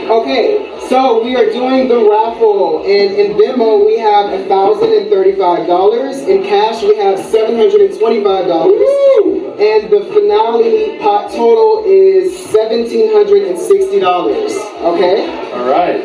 Okay, so we are doing the raffle, and in Venmo we have $1,035. In cash we have $725. And the finale pot total is $1,760. Okay? Alright.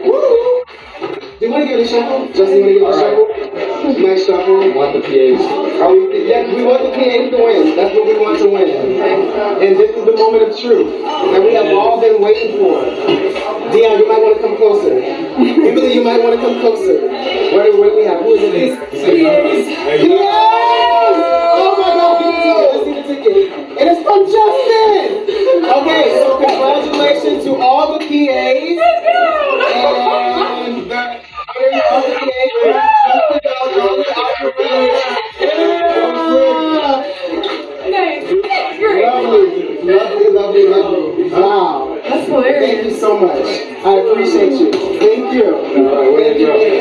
Woo! Do you want to give it a shuffle? Justin, you want to give it a shuffle? Nice shuffle. We want the PAs. We want the PAs to win. That's what we want to win. And this is the moment of truth that we have all been waiting for. Dion, you might want to come closer. Emily, you might want to come closer. What do we have? Who is it? PAs! Oh my God, let's see the ticket. And it's from Justin! Okay, so congratulations to all the PAs. And the all the PAs. Justin Baldoni, Lovely. Wow. That's hilarious. Thank you so much. I appreciate you. Thank you.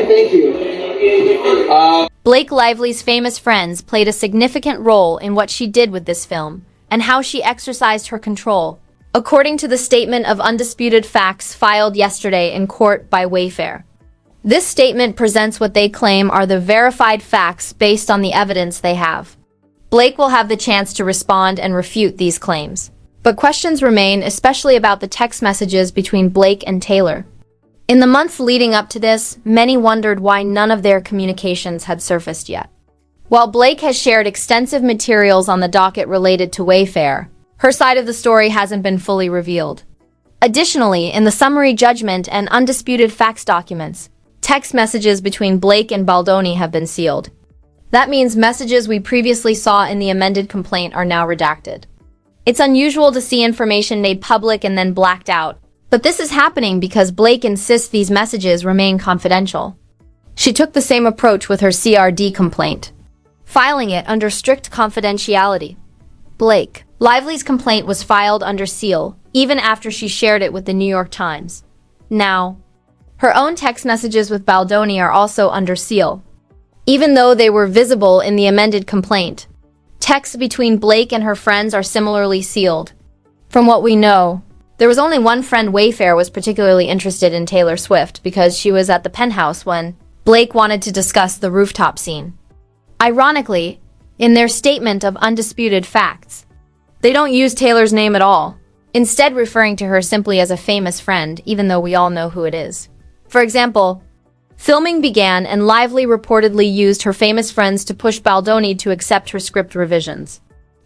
Thank you. Blake Lively's famous friends played a significant role in what she did with this film, and how she exercised her control, according to the statement of undisputed facts filed yesterday in court by Wayfair. This statement presents what they claim are the verified facts based on the evidence they have. Blake will have the chance to respond and refute these claims. But questions remain, especially about the text messages between Blake and Taylor. In the months leading up to this, many wondered why none of their communications had surfaced yet. While Blake has shared extensive materials on the docket related to Wayfair, her side of the story hasn't been fully revealed. Additionally, in the summary judgment and undisputed facts documents, text messages between Blake and Baldoni have been sealed. That means messages we previously saw in the amended complaint are now redacted. It's unusual to see information made public and then blacked out, but this is happening because Blake insists these messages remain confidential. She took the same approach with her CRD complaint, filing it under strict confidentiality. Blake Lively's complaint was filed under seal, even after she shared it with the New York Times. Now, her own text messages with Baldoni are also under seal. Even though they were visible in the amended complaint, texts between Blake and her friends are similarly sealed. From what we know, there was only one friend Wayfair was particularly interested in Taylor Swift because she was at the penthouse when Blake wanted to discuss the rooftop scene. Ironically, in their statement of undisputed facts, they don't use Taylor's name at all, instead referring to her simply as a famous friend, even though we all know who it is. For example, filming began and Lively reportedly used her famous friends to push Baldoni to accept her script revisions.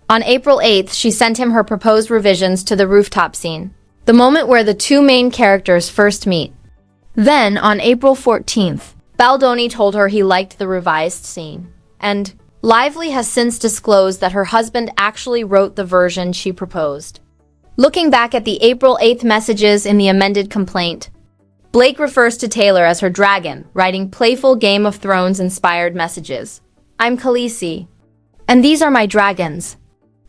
On April 8th, she sent him her proposed revisions to the rooftop scene, the moment where the two main characters first meet. Then, on April 14th, Baldoni told her he liked the revised scene, and Lively has since disclosed that her husband actually wrote the version she proposed. Looking back at the April 8th messages in the amended complaint, Blake refers to Taylor as her dragon, writing playful Game of Thrones-inspired messages. "I'm Khaleesi, and these are my dragons."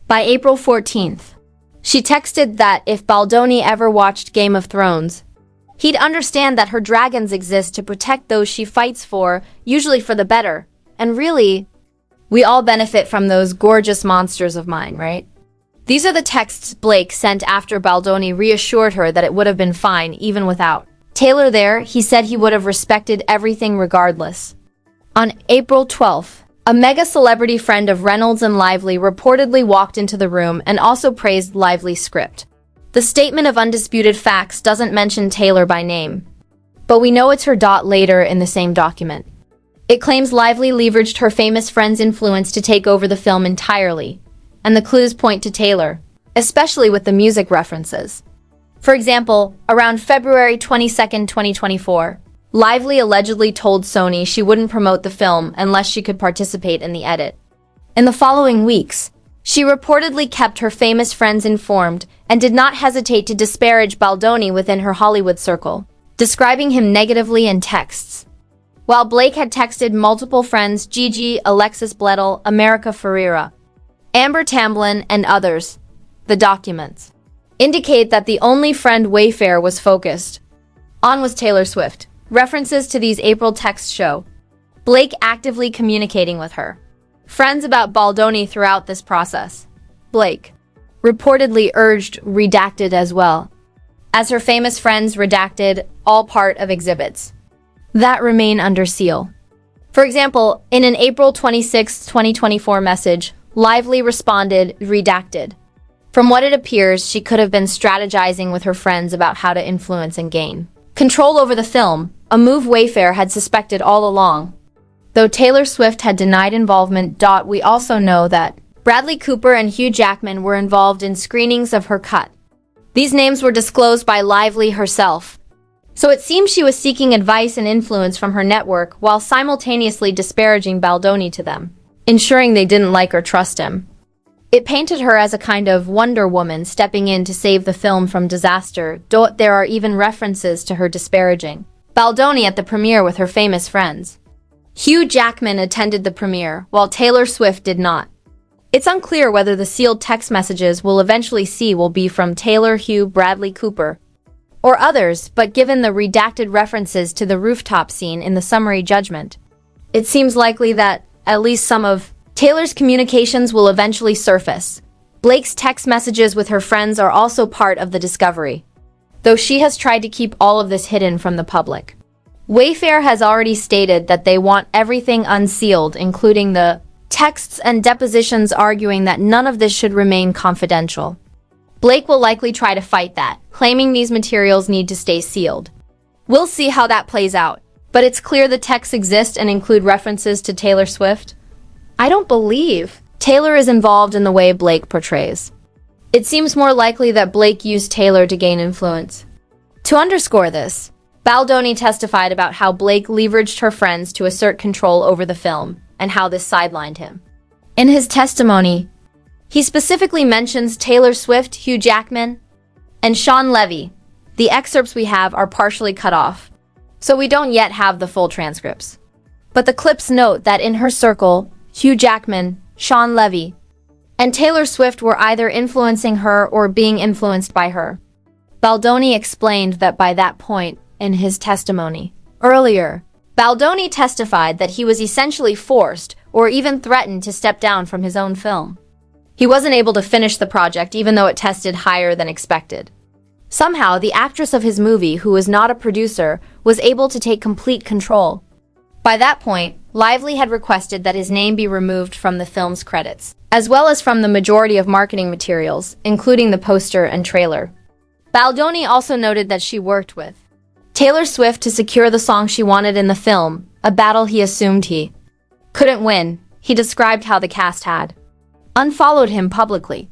By April 14th, she texted that if Baldoni ever watched Game of Thrones, he'd understand that her dragons exist to protect those she fights for, usually for the better. And really, we all benefit from those gorgeous monsters of mine, right? These are the texts Blake sent after Baldoni reassured her that it would have been fine even without Taylor there. He said he would have respected everything regardless. On April 12th, a mega celebrity friend of Reynolds and Lively reportedly walked into the room and also praised Lively's script. The statement of undisputed facts doesn't mention Taylor by name, but we know it's her later in the same document. It claims Lively leveraged her famous friend's influence to take over the film entirely, and the clues point to Taylor, especially with the music references. For example, around February 22, 2024, Lively allegedly told Sony she wouldn't promote the film unless she could participate in the edit. In the following weeks, she reportedly kept her famous friends informed and did not hesitate to disparage Baldoni within her Hollywood circle, describing him negatively in texts. While Blake had texted multiple friends, Gigi, Alexis Bledel, America Ferrera, Amber Tamblyn, and others, the documents indicate that the only friend Wayfair was focused on was Taylor Swift. References to these April texts show Blake actively communicating with her friends about Baldoni throughout this process. Blake reportedly urged redacted as well. as her famous friends redacted all part of exhibits that remain under seal. For example, in an April 26, 2024 message, Lively responded, redacted. From what it appears, she could have been strategizing with her friends about how to influence and gain control over the film, a move Wayfair had suspected all along. Though Taylor Swift had denied involvement, we also know that Bradley Cooper and Hugh Jackman were involved in screenings of her cut. These names were disclosed by Lively herself. So it seems she was seeking advice and influence from her network while simultaneously disparaging Baldoni to them, ensuring they didn't like or trust him. It painted her as a kind of Wonder Woman stepping in to save the film from disaster, though there are even references to her disparaging Baldoni at the premiere with her famous friends. Hugh Jackman attended the premiere, while Taylor Swift did not. It's unclear whether the sealed text messages we'll eventually see will be from Taylor, Hugh, Bradley Cooper, or others, but given the redacted references to the rooftop scene in the summary judgment, it seems likely that at least some of Taylor's communications will eventually surface. Blake's text messages with her friends are also part of the discovery, though she has tried to keep all of this hidden from the public. Wayfair has already stated that they want everything unsealed, including the texts and depositions, arguing that none of this should remain confidential. Blake will likely try to fight that, claiming these materials need to stay sealed. We'll see how that plays out, but it's clear the texts exist and include references to Taylor Swift. I don't believe Taylor is involved in the way Blake portrays. It seems more likely that Blake used Taylor to gain influence. To underscore this, Baldoni testified about how Blake leveraged her friends to assert control over the film and how this sidelined him. In his testimony, he specifically mentions Taylor Swift, Hugh Jackman, and Sean Levy. The excerpts we have are partially cut off, so we don't yet have the full transcripts. But the clips note that in her circle, Hugh Jackman, Sean Levy, and Taylor Swift were either influencing her or being influenced by her. Baldoni explained that by that point in his testimony. Earlier, Baldoni testified that he was essentially forced or even threatened to step down from his own film. He wasn't able to finish the project even though it tested higher than expected. Somehow, the actress of his movie, who was not a producer, was able to take complete control. By that point, Lively had requested that his name be removed from the film's credits, as well as from the majority of marketing materials, including the poster and trailer. Baldoni also noted that she worked with Taylor Swift to secure the song she wanted in the film, a battle he assumed he couldn't win. He described how the cast had unfollowed him publicly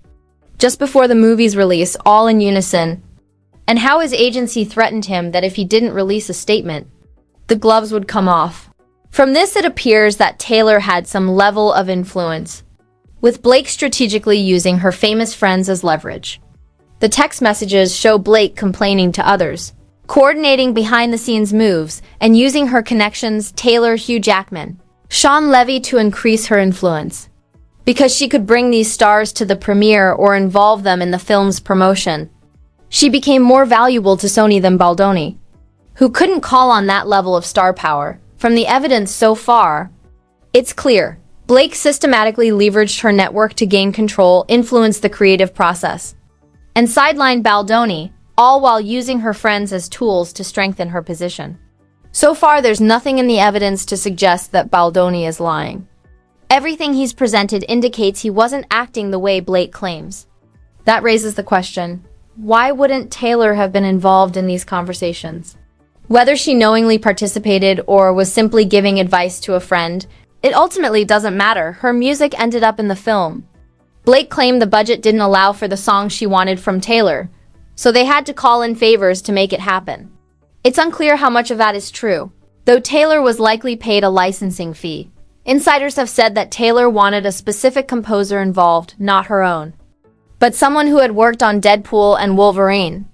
just before the movie's release, all in unison, and how his agency threatened him that if he didn't release a statement, the gloves would come off. From this, it appears that Taylor had some level of influence, with Blake strategically using her famous friends as leverage. The text messages show Blake complaining to others, coordinating behind-the-scenes moves, and using her connections, Taylor, Hugh Jackman, Sean Levy, to increase her influence. Because she could bring these stars to the premiere or involve them in the film's promotion, she became more valuable to Sony than Baldoni, who couldn't call on that level of star power. From the evidence so far, it's clear Blake systematically leveraged her network to gain control, influence the creative process, and sidelined Baldoni, all while using her friends as tools to strengthen her position. So far, there's nothing in the evidence to suggest that Baldoni is lying. Everything he's presented indicates he wasn't acting the way Blake claims. That raises the question, why wouldn't Taylor have been involved in these conversations? Whether she knowingly participated or was simply giving advice to a friend, it ultimately doesn't matter. Her music ended up in the film. Blake claimed the budget didn't allow for the song she wanted from Taylor, so they had to call in favors to make it happen. It's unclear how much of that is true, though Taylor was likely paid a licensing fee. Insiders have said that Taylor wanted a specific composer involved, not her own, but someone who had worked on Deadpool and Wolverine.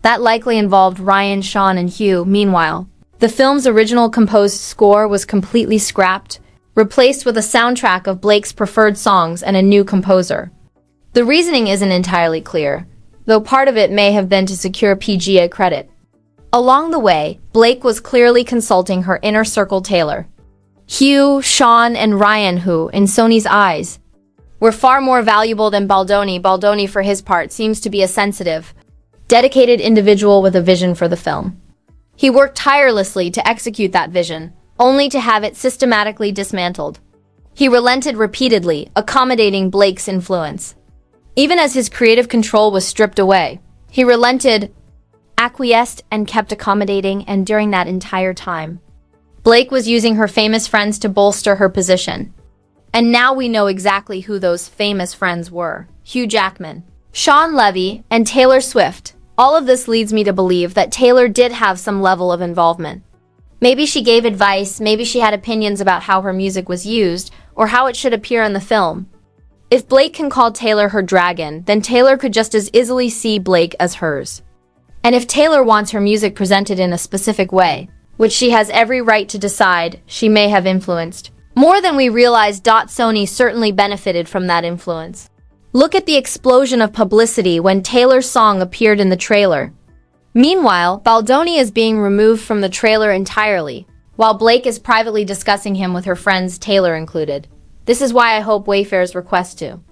That likely involved Ryan, Sean, and Hugh. Meanwhile, the film's original composed score was completely scrapped, replaced with a soundtrack of Blake's preferred songs and a new composer. The reasoning isn't entirely clear, though part of it may have been to secure PGA credit. Along the way, Blake was clearly consulting her inner circle Taylor, Hugh, Sean, and Ryan, who, in Sony's eyes, were far more valuable than Baldoni. Baldoni, for his part, seems to be a sensitive, dedicated individual with a vision for the film. He worked tirelessly to execute that vision, only to have it systematically dismantled. He relented repeatedly, accommodating Blake's influence. Even as his creative control was stripped away, he relented, acquiesced, and kept accommodating, and during that entire time, Blake was using her famous friends to bolster her position. And now we know exactly who those famous friends were: Hugh Jackman, Sean Levy, and Taylor Swift. All of this leads me to believe that Taylor did have some level of involvement. Maybe she gave advice, maybe she had opinions about how her music was used, or how it should appear in the film. If Blake can call Taylor her dragon, then Taylor could just as easily see Blake as hers. And if Taylor wants her music presented in a specific way, which she has every right to decide, she may have influenced more than we realize. Sony certainly benefited from that influence. Look at the explosion of publicity when Taylor's song appeared in the trailer. Meanwhile, Baldoni is being removed from the trailer entirely, while Blake is privately discussing him with her friends, Taylor included. This is why I hope Wayfair's request to.